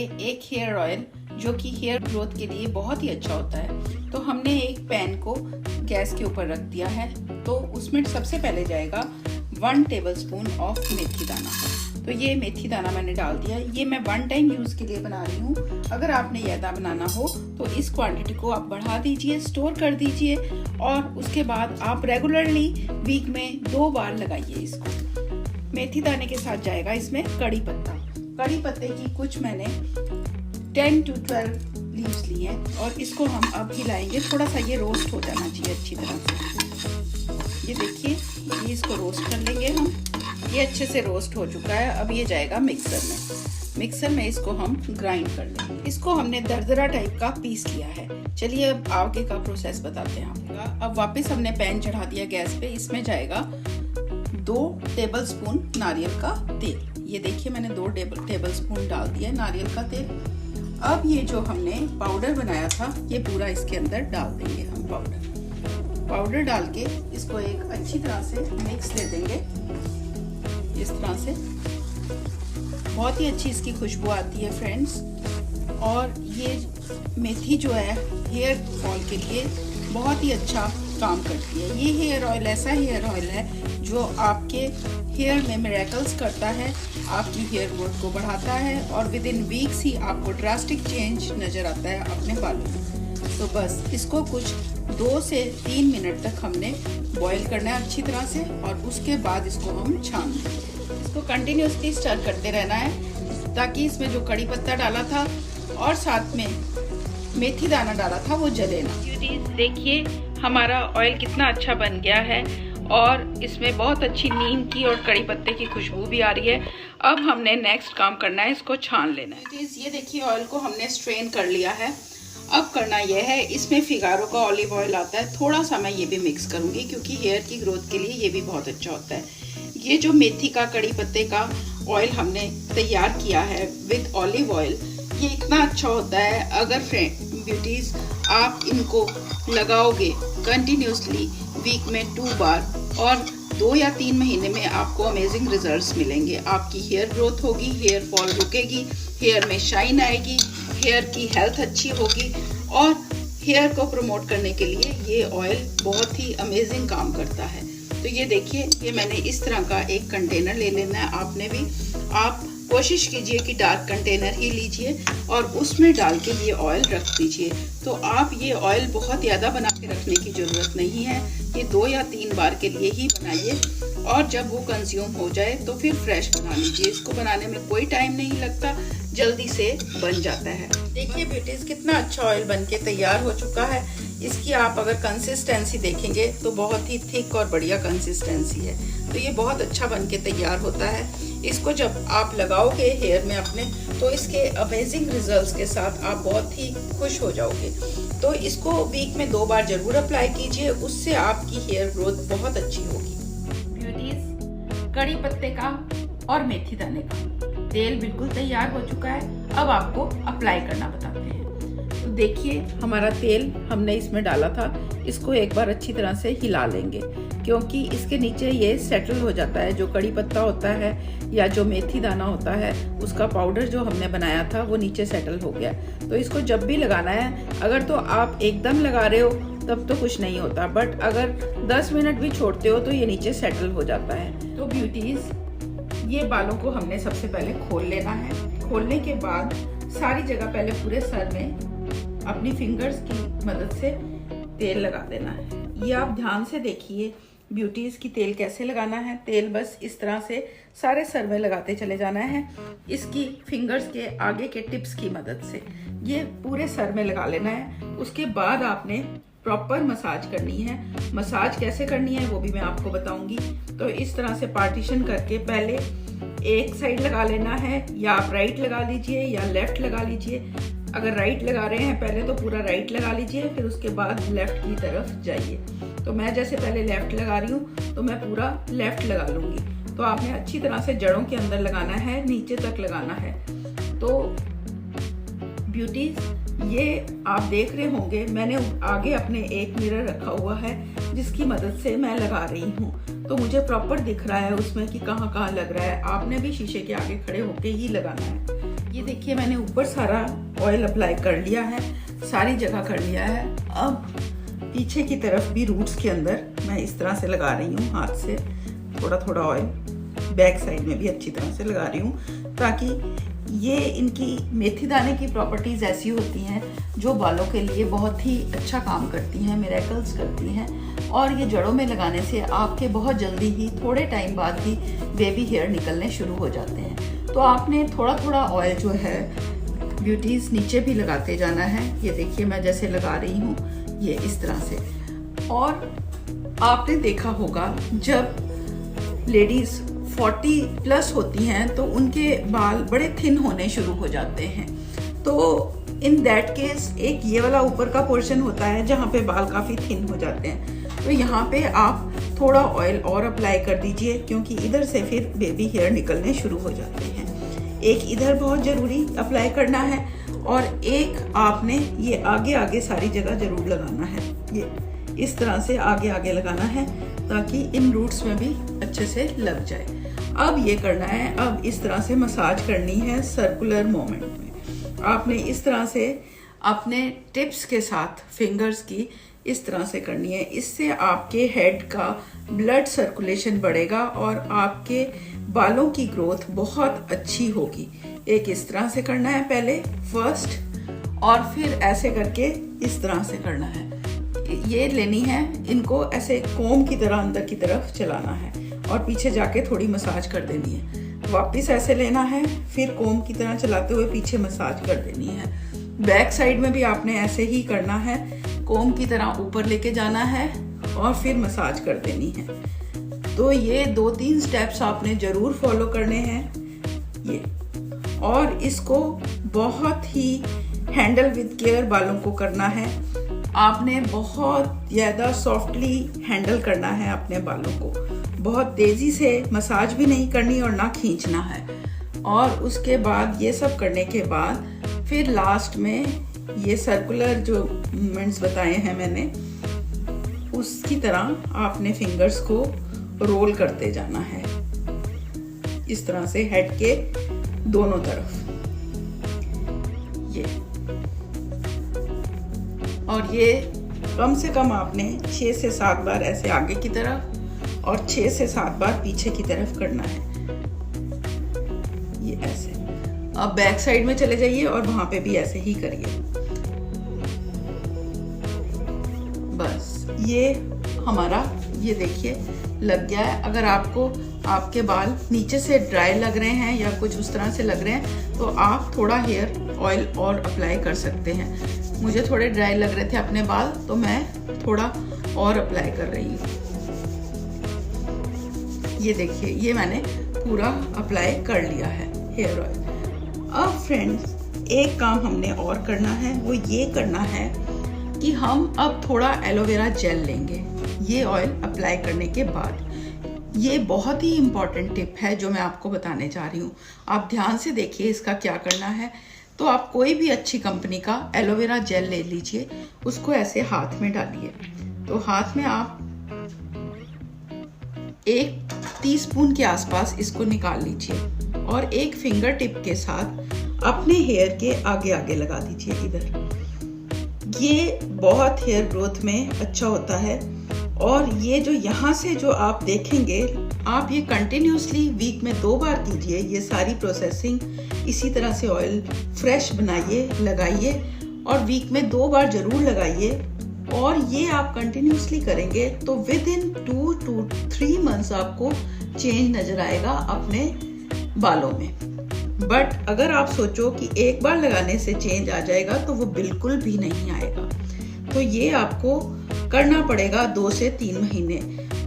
एक hair oil जो कि हेयर ग्रोथ के लिए बहुत ही अच्छा होता है। तो हमने एक पैन को गैस के ऊपर रख दिया है। तो उसमें सबसे पहले जाएगा 1 टेबलस्पून ऑफ मेथी दाना। तो ये मेथी दाना मैंने डाल दिया। ये मैं 1 टाइम यूज़ के लिए बना रही हूँ। अगर आपने ज़्यादा बनाना हो तो इस क्वांटिटी को आप बढ़ा दीजिए, स्टोर कर दीजिए और उसके बाद आप रेगुलरली वीक में 2 बार लगाइए इसको। मेथी दाने के साथ जाएगा इसमें कड़ी पत्ता। कड़ी पत्ते की कुछ मैंने 10 to 12 लीव्स लिए हैं और इसको हम अब हिलाएंगे। थोड़ा सा ये रोस्ट हो जाना चाहिए अच्छी तरह से। ये देखिए, ये इसको रोस्ट कर लेंगे हम। ये अच्छे से रोस्ट हो चुका है। अब ये जाएगा मिक्सर में। मिक्सर में इसको हम ग्राइंड कर लेंगे। इसको हमने दरदरा टाइप का पीस लिया है। चलिए अब आगे का प्रोसेस बताते हैं आपको। अब वापस हमने पैन चढ़ा दिया गैस पे। इसमें जाएगा 2 टेबलस्पून नारियल का तेल। ये देखिए मैंने 2 टेबलस्पून डाल दिया नारियल का तेल। अब ये जो हमने पाउडर बनाया था ये पूरा इसके अंदर डाल देंगे हम। पाउडर डाल के इसको एक अच्छी तरह से मिक्स दे देंगे इस तरह से। बहुत ही अच्छी इसकी खुशबू आती है फ्रेंड्स। और ये मेथी जो है हेयर फॉल के लिए बहुत ही अच्छा काम करती है। ये हेयर ऑयल ऐसा हेयर ऑयल है जो आपके हेयर में मिरेकल्स करता है, आपकी हेयर ग्रोथ को बढ़ाता है और विद इन वीक्स ही आपको ड्रास्टिक चेंज नज़र आता है अपने बालों में। तो बस इसको कुछ 2 से 3 मिनट तक हमने बॉईल करना है अच्छी तरह से और उसके बाद इसको हम छान देंगे। इसको कंटिन्यूसली स्टर करते रहना है ताकि इसमें जो कड़ी पत्ता डाला था और साथ में मेथी दाना डाला था वो जले ना। देखिए हमारा ऑयल कितना अच्छा बन गया है और इसमें बहुत अच्छी नीम की और कड़ी पत्ते की खुशबू भी आ रही है। अब हमने नेक्स्ट काम करना है, इसको छान लेना है। ये देखिए ऑयल को हमने स्ट्रेन कर लिया है। अब करना यह है, इसमें फिगारो का ऑलिव ऑयल आता है, थोड़ा सा मैं ये भी मिक्स करूंगी क्योंकि हेयर की ग्रोथ के लिए ये भी बहुत अच्छा होता है। ये जो मेथी का कड़ी पत्ते का ऑयल हमने तैयार किया है विद ऑलिव ऑयल, ये इतना अच्छा होता है। अगर फ्रेंड ब्यूटीज आप इनको लगाओगे कंटिन्यूसली वीक में 2 बार और 2 या 3 महीने में आपको अमेजिंग रिजल्ट्स मिलेंगे। आपकी हेयर ग्रोथ होगी, हेयर फॉल रुकेगी, हेयर में शाइन आएगी, हेयर की हेल्थ अच्छी होगी और हेयर को प्रमोट करने के लिए ये ऑयल बहुत ही अमेजिंग काम करता है। तो ये देखिए, ये मैंने इस तरह का एक कंटेनर ले लेना है। आपने भी आप कोशिश कीजिए कि डार्क कंटेनर ही लीजिए और उसमें डाल के ये ऑयल रख दीजिए। तो आप ये ऑयल बहुत ज़्यादा बना के रखने की ज़रूरत नहीं है। ये 2 या 3 बार के लिए ही बनाइए और जब वो कंज्यूम हो जाए तो फिर फ्रेश बना लीजिए। इसको बनाने में कोई टाइम नहीं लगता, जल्दी से बन जाता है। देखिए ब्यूटीज कितना अच्छा ऑयल बन के तैयार हो चुका है। इसकी आप अगर कंसिस्टेंसी देखेंगे तो बहुत ही थिक और बढ़िया कंसिस्टेंसी है। तो ये बहुत अच्छा बन के तैयार होता है। इसको जब आप लगाओगे हेयर में अपने तो इसके अमेजिंग रिजल्ट्स के साथ आप बहुत ही खुश हो जाओगे। तो इसको वीक में 2 बार जरूर अप्लाई कीजिए, उससे आपकी हेयर ग्रोथ बहुत अच्छी होगी। ब्यूटीज कड़ी पत्ते का और मेथी दाने का तेल बिल्कुल तैयार हो चुका है। अब आपको अप्लाई करना बताते हैं। तो देखिए हमारा तेल हमने इसमें डाला था, इसको एक बार अच्छी तरह से हिला लेंगे क्योंकि इसके नीचे ये सेटल हो जाता है। जो कड़ी पत्ता होता है या जो मेथी दाना होता है उसका पाउडर जो हमने बनाया था वो नीचे सेटल हो गया। तो इसको जब भी लगाना है, अगर तो आप एकदम लगा रहे हो तब तो कुछ नहीं होता, बट अगर 10 मिनट भी छोड़ते हो तो ये नीचे सेटल हो जाता है। तो ब्यूटीज ये बालों को हमने सबसे पहले खोल लेना है। खोलने के बाद सारी जगह पहले पूरे सर में अपनी फिंगर्स की मदद से तेल लगा देना है। ये आप ध्यान से देखिए ब्यूटीज की तेल कैसे लगाना है। तेल बस इस तरह से सारे सर में लगाते चले जाना है, इसकी फिंगर्स के आगे के टिप्स की मदद से ये पूरे सर में लगा लेना है। उसके बाद आपने प्रॉपर मसाज करनी है। मसाज कैसे करनी है वो भी मैं आपको बताऊंगी। तो इस तरह से पार्टीशन करके पहले एक साइड लगा लेना है, या आप राइट लगा लीजिए या लेफ्ट लगा लीजिए। अगर राइट लगा रहे हैं पहले तो पूरा राइट लगा लीजिए, फिर उसके बाद लेफ्ट की तरफ जाइए। तो मैं जैसे पहले लेफ्ट लगा रही हूँ तो मैं पूरा लेफ्ट लगा लूंगी। तो आपने अच्छी तरह से जड़ों के अंदर लगाना है, नीचे तक लगाना है। तो ब्यूटीज ये आप देख रहे होंगे मैंने आगे अपने एक मिरर रखा हुआ है जिसकी मदद से मैं लगा रही हूँ। तो मुझे प्रॉपर दिख रहा है उसमें कि कहाँ कहाँ लग रहा है। आपने भी शीशे के आगे खड़े होके ही लगाना है। ये देखिए मैंने ऊपर सारा ऑयल अप्लाई कर लिया है, सारी जगह कर लिया है। अब पीछे की तरफ भी रूट्स के अंदर मैं इस तरह से लगा रही हूँ, हाथ से थोड़ा थोड़ा ऑयल बैक साइड में भी अच्छी तरह से लगा रही हूँ, ताकि ये इनकी मेथी दाने की प्रॉपर्टीज़ ऐसी होती हैं जो बालों के लिए बहुत ही अच्छा काम करती हैं, मिरेकल्स करती हैं। और ये जड़ों में लगाने से आपके बहुत जल्दी ही थोड़े टाइम बाद ही बेबी हेयर निकलने शुरू हो जाते हैं। तो आपने थोड़ा थोड़ा ऑयल जो है ब्यूटीज़ नीचे भी लगाते जाना है। ये देखिए मैं जैसे लगा रही हूँ ये इस तरह से। और आपने देखा होगा जब लेडीज़ 40 प्लस होती हैं तो उनके बाल बड़े थिन होने शुरू हो जाते हैं। तो इन दैट केस एक ये वाला ऊपर का पोर्शन होता है जहाँ पे बाल काफ़ी थिन हो जाते हैं। तो यहाँ पे आप थोड़ा ऑयल और अप्लाई कर दीजिए, क्योंकि इधर से फिर बेबी हेयर निकलने शुरू हो जाते हैं। एक इधर बहुत ज़रूरी अप्लाई करना है और एक आपने ये आगे आगे सारी जगह ज़रूर लगाना है। ये इस तरह से आगे आगे लगाना है ताकि इन रूट्स में भी अच्छे से लग जाए। अब ये करना है, अब इस तरह से मसाज करनी है सर्कुलर मोमेंट में। आपने इस तरह से अपने टिप्स के साथ फिंगर्स की इस तरह से करनी है। इससे आपके हेड का ब्लड सर्कुलेशन बढ़ेगा और आपके बालों की ग्रोथ बहुत अच्छी होगी। एक इस तरह से करना है पहले फर्स्ट, और फिर ऐसे करके इस तरह से करना है। ये लेनी है, इनको ऐसे कोम की तरह अंदर की तरफ चलाना है और पीछे जाके थोड़ी मसाज कर देनी है। वापस ऐसे लेना है, फिर कोम की तरह चलाते हुए पीछे मसाज कर देनी है। बैक साइड में भी आपने ऐसे ही करना है, कोम की तरह ऊपर लेके जाना है और फिर मसाज कर देनी है। तो ये 2-3 स्टेप्स आपने ज़रूर फॉलो करने हैं ये, और इसको बहुत ही हैंडल विद केयर बालों को करना है। आपने बहुत ज़्यादा सॉफ्टली हैंडल करना है अपने बालों को, बहुत तेज़ी से मसाज भी नहीं करनी और ना खींचना है। और उसके बाद ये सब करने के बाद फिर लास्ट में ये सर्कुलर जो मूवमेंट्स बताए हैं मैंने, उसकी तरह आपने फिंगर्स को रोल करते जाना है इस तरह से हेड के दोनों तरफ ये। और ये कम से कम आपने 6 से 7 बार ऐसे आगे की तरफ और 6 से 7 बार पीछे की तरफ करना है ये ऐसे। अब बैक साइड में चले जाइए और वहां पे भी ऐसे ही करिए। बस ये हमारा ये देखिए लग गया है। अगर आपको आपके बाल नीचे से ड्राई लग रहे हैं या कुछ उस तरह से लग रहे हैं तो आप थोड़ा हेयर ऑयल और अप्लाई कर सकते हैं। मुझे थोड़े ड्राई लग रहे थे अपने बाल तो मैं थोड़ा और अप्लाई कर रही हूँ। ये देखिए ये मैंने पूरा अप्लाई कर लिया है हेयर ऑयल। अब फ्रेंड्स एक काम हमने और करना है, वो ये करना है कि हम अब थोड़ा एलोवेरा जेल लेंगे ये ऑयल अप्लाई करने के बाद। ये बहुत ही इम्पॉर्टेंट टिप है जो मैं आपको बताने जा रही हूँ। आप ध्यान से देखिए इसका क्या करना है। तो आप कोई भी अच्छी कंपनी का एलोवेरा जेल ले लीजिए, उसको ऐसे हाथ में डालिए। तो हाथ में आप 1 टीस्पून के आसपास इसको निकाल लीजिए और एक फिंगर टिप के साथ अपने हेयर के आगे आगे लगा दीजिए इधर। ये बहुत हेयर ग्रोथ में अच्छा होता है। और ये जो यहाँ से जो आप देखेंगे, आप ये कंटिन्यूसली वीक में 2 बार कीजिए। ये सारी प्रोसेसिंग इसी तरह से ऑयल फ्रेश बनाइए, लगाइए और वीक में 2 बार जरूर लगाइए। और ये आप कंटिन्यूसली करेंगे तो विद इन 2 to 3 मंथ्स आपको चेंज नजर आएगा अपने बालों में। बट अगर आप सोचो कि एक बार लगाने से चेंज आ जाएगा तो वो बिल्कुल भी नहीं आएगा। तो ये आपको करना पड़ेगा 2 से 3 महीने,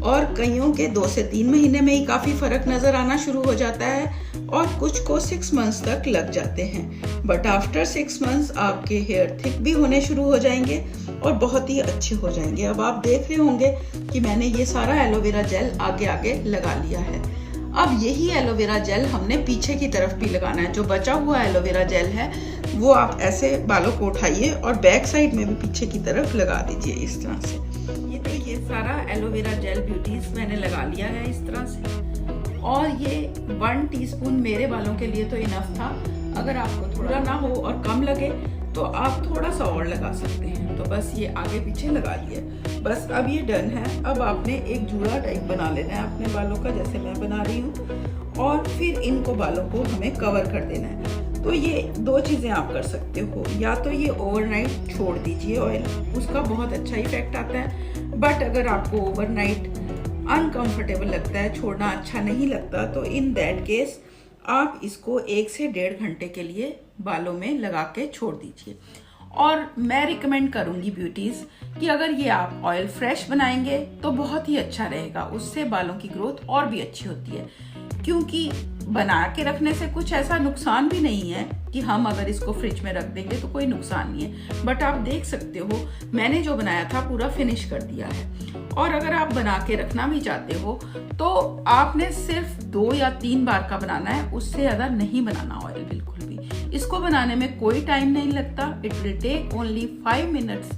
और कईयों के 2 से 3 महीने में ही काफ़ी फ़र्क नज़र आना शुरू हो जाता है और कुछ को 6 मंथ्स तक लग जाते हैं। बट आफ्टर 6 मंथ्स आपके हेयर थिक भी होने शुरू हो जाएंगे और बहुत ही अच्छे हो जाएंगे। अब आप देख रहे होंगे कि मैंने ये सारा एलोवेरा जेल आगे आगे लगा लिया है। अब यही एलोवेरा जेल हमने पीछे की तरफ भी लगाना है। जो बचा हुआ एलोवेरा जेल है वो आप ऐसे बालों को उठाइए और बैक साइड में भी पीछे की तरफ लगा दीजिए इस तरह से। ये देखिए सारा एलोवेरा जेल ब्यूटीज मैंने लगा लिया है इस तरह से। और ये 1 टीस्पून मेरे बालों के लिए तो इनफ था। अगर आपको थोड़ा ना हो और कम लगे तो आप थोड़ा सा और लगा सकते हैं। तो बस ये आगे पीछे लगा लिया, बस अब ये डन है। अब आपने एक जूड़ा टाइप बना लेना है अपने बालों का, जैसे मैं बना रही हूँ, और फिर इनको बालों को हमें कवर कर देना है। तो ये दो चीज़ें आप कर सकते हो, या तो ये ओवरनाइट छोड़ दीजिए ऑयल, उसका बहुत अच्छा इफेक्ट आता है। बट अगर आपको ओवरनाइट अनकंफर्टेबल लगता है, छोड़ना अच्छा नहीं लगता, तो इन दैट केस आप इसको 1 से 1.5 घंटे के लिए बालों में लगा के छोड़ दीजिए। और मैं रिकमेंड करूंगी ब्यूटीज कि अगर ये आप ऑयल फ्रेश बनाएंगे तो बहुत ही अच्छा रहेगा, उससे बालों की ग्रोथ और भी अच्छी होती है। क्योंकि बना के रखने से कुछ ऐसा नुकसान भी नहीं है कि हम अगर इसको फ्रिज में रख देंगे तो कोई नुकसान नहीं है। बट आप देख सकते हो मैंने जो बनाया था पूरा फिनिश कर दिया है। और अगर आप बना के रखना भी चाहते हो तो आपने सिर्फ 2 या 3 बार का बनाना है, उससे ज्यादा नहीं बनाना ऑयल बिल्कुल भी। इसको बनाने में कोई टाइम नहीं लगता, it will take only 5 minutes,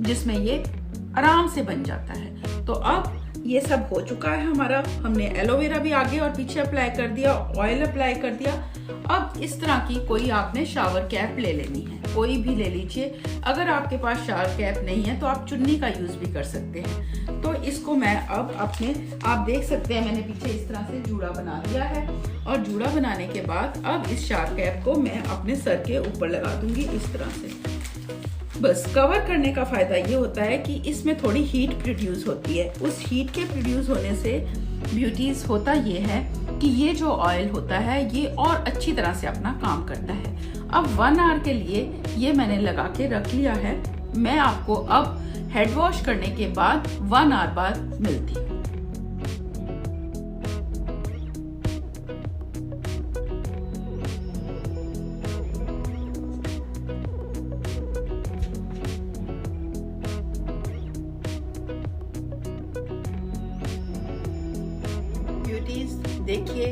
जिसमें ये आराम से बन जाता है। तो अब ये सब हो चुका है हमारा, हमने एलोवेरा भी आगे और पीछे अप्लाई कर दिया, ऑयल अप्लाई कर दिया। अब इस तरह की कोई आपने शावर कैप ले लेनी है, कोई भी ले लीजिए। अगर आपके पास शावर कैप नहीं है तो आप चुन्नी का यूज भी कर सकते हैं। तो इसको मैं अब अपने, आप देख सकते हैं मैंने पीछे इस तरह से जूड़ा बना दिया है, और जूड़ा बनाने के बाद अब इस शावर कैप को मैं अपने सर के ऊपर लगा दूंगी इस तरह से। बस कवर करने का फायदा ये होता है कि इसमें थोड़ी हीट प्रोड्यूस होती है। उस हीट के प्रोड्यूस होने से ब्यूटीज होता ये है कि ये जो ऑयल होता है ये और अच्छी तरह से अपना काम करता है। अब 1 आवर के लिए ये मैंने लगा के रख लिया है। मैं आपको अब हेड वॉश करने के बाद 1 आवर बाद मिलती हूँ। देखिए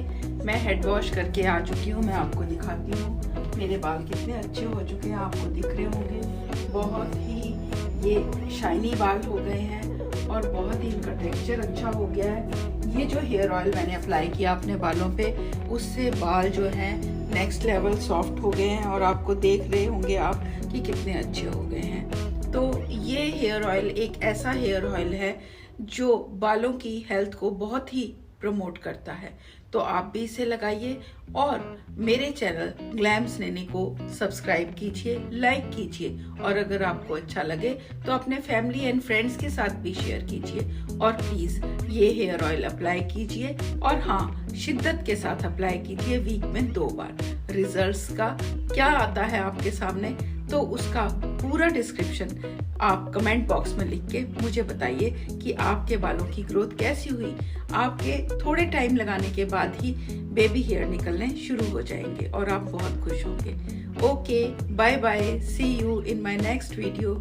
मैं हेड वॉश करके आ चुकी हूँ, मैं आपको दिखाती हूँ मेरे बाल कितने अच्छे हो चुके हैं, आपको दिख रहे होंगे। बहुत ही ये शाइनी बाल हो गए हैं और बहुत ही इनका टेक्सचर अच्छा हो गया है। ये जो हेयर ऑयल मैंने अप्लाई किया अपने बालों पे, उससे बाल जो हैं नेक्स्ट लेवल सॉफ्ट हो गए हैं, और आपको देख रहे होंगे आप कि कितने अच्छे हो गए हैं। तो ये हेयर ऑयल एक ऐसा हेयर ऑयल है जो बालों की हेल्थ को बहुत ही प्रमोट करता है। तो आप भी इसे लगाइए और मेरे चैनल ग्लैम्स नैनी को सब्सक्राइब कीजिए, लाइक कीजिए, और अगर आपको अच्छा लगे तो अपने फैमिली एंड फ्रेंड्स के साथ भी शेयर कीजिए। और प्लीज ये हेयर ऑयल अप्लाई कीजिए, और हाँ, शिद्दत के साथ अप्लाई कीजिए, वीक में 2 बार। रिजल्ट्स का क्या आता है आपके सामने, तो उसका पूरा डिस्क्रिप्शन आप कमेंट बॉक्स में लिख के मुझे बताइए कि आपके बालों की ग्रोथ कैसी हुई। आपके थोड़े टाइम लगाने के बाद ही बेबी हेयर निकलने शुरू हो जाएंगे और आप बहुत खुश होंगे। Okay, bye bye, see you in my next video.